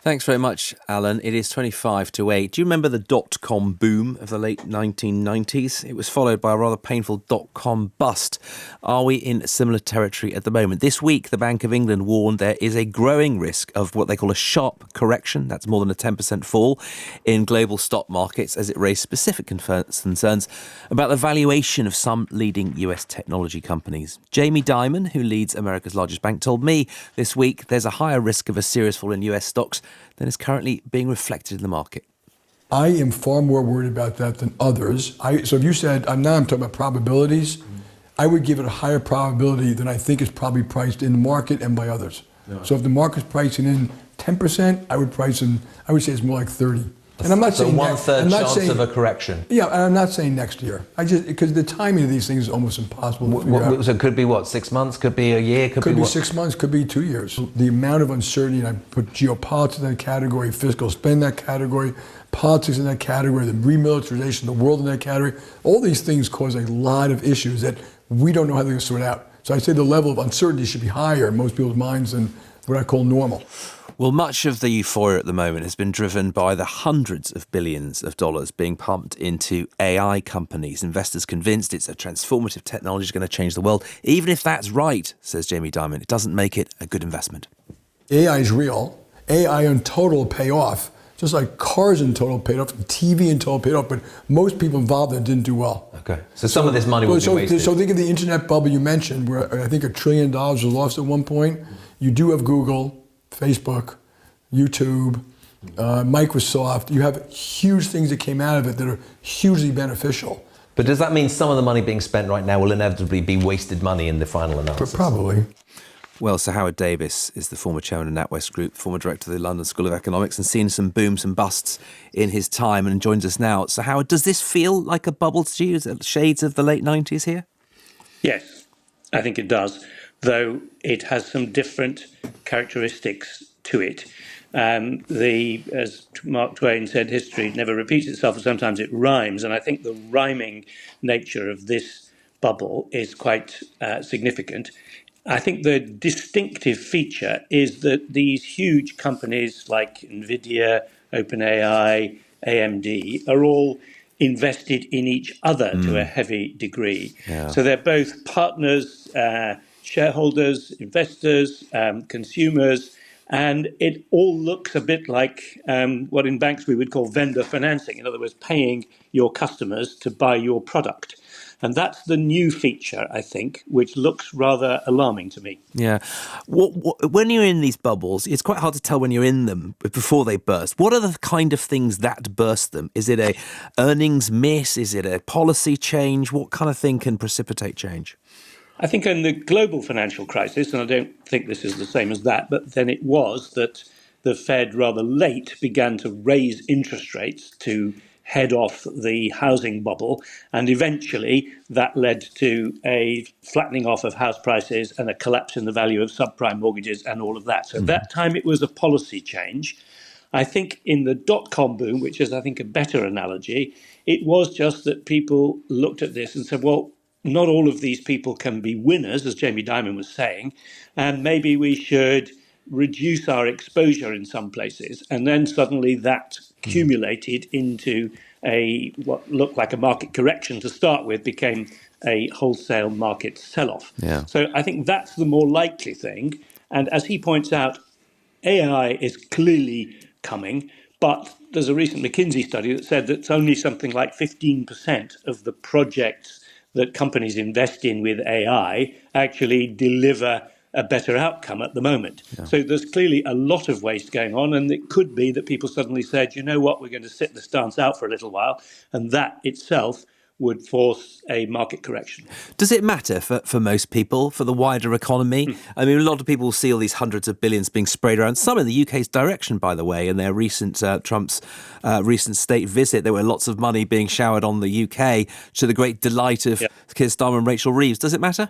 Thanks very much, Alan. It is 25 to 8. Do you remember the dot-com boom of the late 1990s? It was followed by a rather painful dot-com bust. Are we in similar territory at the moment? This week, the Bank of England warned there is a growing risk of what they call a sharp correction. That's more than a 10% fall in global stock markets as it raised specific concerns about the valuation of some leading US technology companies. Jamie Dimon, who leads America's largest bank, told me this week there's a higher risk of a serious fall in US stocks than is currently being reflected in the market. I am far more worried about that than others. So if you said, I'm talking about probabilities, I would give it a higher probability than I think is probably priced in the market and by others. Yeah. So if the market's pricing in 10%, I would say it's more like 30. And I'm not saying one-third chance of a correction. Yeah, and I'm not saying next year. Because the timing of these things is almost impossible to figure out. So it could be 6 months, could be a year, could be 6 months, could be 2 years. The amount of uncertainty, and I put geopolitics in that category, fiscal spend in that category, politics in that category, the remilitarization of the world in that category, all these things cause a lot of issues that we don't know how they're going to sort out. So I'd say the level of uncertainty should be higher in most people's minds than what I call normal. Well, much of the euphoria at the moment has been driven by the hundreds of billions of dollars being pumped into AI companies. Investors convinced it's a transformative technology going to change the world. Even if that's right, says Jamie Dimon, it doesn't make it a good investment. AI is real. AI in total will pay off, just like cars in total paid off, TV in total paid off, but most people involved in it didn't do well. Okay, so some of this money will be wasted. So think of the internet bubble you mentioned, where I think $1 trillion was lost at one point. You do have Google, Facebook, YouTube, Microsoft. You have huge things that came out of it that are hugely beneficial. But does that mean some of the money being spent right now will inevitably be wasted money in the final analysis? Probably. Well, Sir Howard Davis is the former chairman of NatWest Group, former director of the London School of Economics, and seen some booms and busts in his time and joins us now. So Howard, does this feel like a bubble to you? Is it shades of the late 90s here? Yes, I think it does, though it has some different characteristics to it. As Mark Twain said, history never repeats itself, and sometimes it rhymes. And I think the rhyming nature of this bubble is quite significant. I think the distinctive feature is that these huge companies like NVIDIA, OpenAI, AMD are all invested in each other to a heavy degree. Yeah. So they're both partners, shareholders, investors, consumers, and it all looks a bit like what in banks we would call vendor financing. In other words, paying your customers to buy your product. And that's the new feature, I think, which looks rather alarming to me. Yeah. When you're in these bubbles, it's quite hard to tell when you're in them before they burst. What are the kind of things that burst them? Is it a earnings miss? Is it a policy change? What kind of thing can precipitate change? I think in the global financial crisis, and I don't think this is the same as that, but then it was that the Fed rather late began to raise interest rates to head off the housing bubble, and eventually that led to a flattening off of house prices and a collapse in the value of subprime mortgages and all of that. So that time it was a policy change. I think in the dot-com boom, which is I think a better analogy, it was just that people looked at this and said, well, not all of these people can be winners, as Jamie Dimon was saying, and maybe we should reduce our exposure in some places. And then suddenly that accumulated into what looked like a market correction to start with, became a wholesale market sell-off. Yeah. So I think that's the more likely thing. And as he points out, AI is clearly coming, but there's a recent McKinsey study that said that it's only something like 15% of the projects that companies invest in with AI actually deliver a better outcome at the moment. Yeah. So there's clearly a lot of waste going on, and it could be that people suddenly said, you know what, we're going to sit the stance out for a little while, and that itself would force a market correction. Does it matter for most people, for the wider economy? I mean, a lot of people see all these hundreds of billions being sprayed around, some in the UK's direction, by the way, in their recent Trump's recent state visit. There were lots of money being showered on the UK to the great delight of Keir Starmer and Rachel Reeves. Does it matter?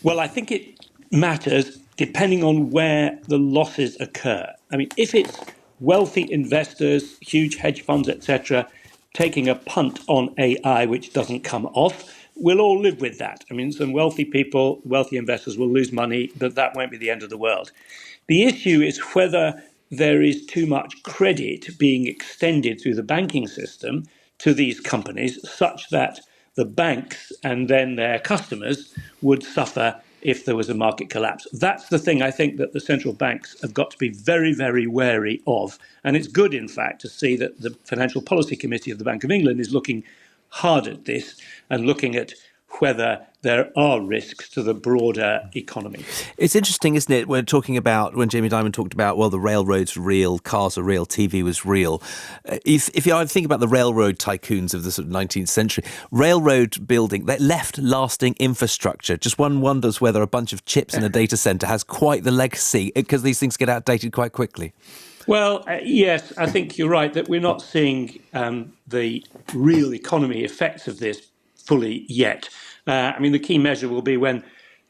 Well, I think it matters depending on where the losses occur. I mean, if it's wealthy investors, huge hedge funds, etc., taking a punt on AI which doesn't come off, we'll all live with that. I mean, some wealthy people, wealthy investors will lose money, but that won't be the end of the world. The issue is whether there is too much credit being extended through the banking system to these companies, such that the banks and then their customers would suffer if there was a market collapse. That's the thing I think that the central banks have got to be very, very wary of. And it's good, in fact, to see that the Financial Policy Committee of the Bank of England is looking hard at this and looking at whether there are risks to the broader economy. It's interesting, isn't it? We're talking about when Jamie Dimon talked about, well, the railroads were real, cars are real, TV was real. If you think about the railroad tycoons of the sort of 19th century, railroad building, they left lasting infrastructure. Just one wonders whether a bunch of chips in a data center has quite the legacy, because these things get outdated quite quickly. Well, yes, I think you're right that we're not seeing the real economy effects of this fully yet. I mean, the key measure will be when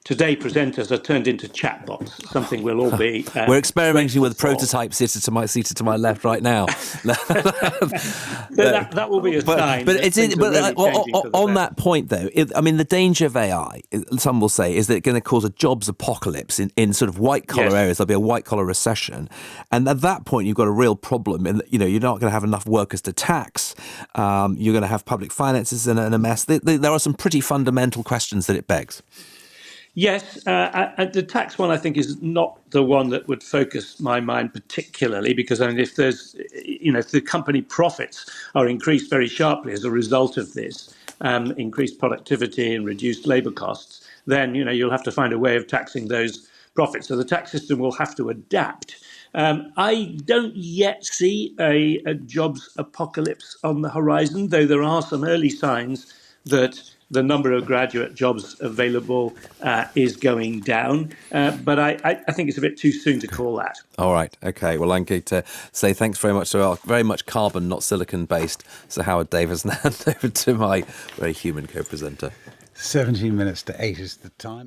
today presenters are turned into chatbots, something we'll all be... We're experimenting with for. prototypes seated to my left right now. that will be a sign. But that things are really changing for the on better. that point, though, the danger of AI, some will say, is that it's going to cause a jobs apocalypse in sort of white-collar areas. There'll be a white-collar recession. And at that point, you've got a real problem. And, you're not going to have enough workers to tax. You're going to have public finances in a mess. There are some pretty fundamental questions that it begs. Yes, the tax one I think is not the one that would focus my mind particularly, because I mean, if the company profits are increased very sharply as a result of this, increased productivity and reduced labour costs, then you'll have to find a way of taxing those profits. So the tax system will have to adapt. I don't yet see a jobs apocalypse on the horizon, though there are some early signs that the number of graduate jobs available is going down. But I think it's a bit too soon to call that. All right. OK. Well, I'm going to say thanks very much to our very much carbon, not silicon-based Sir Howard Davis, and hand over to my very human co-presenter. 17 minutes to 8 is the time.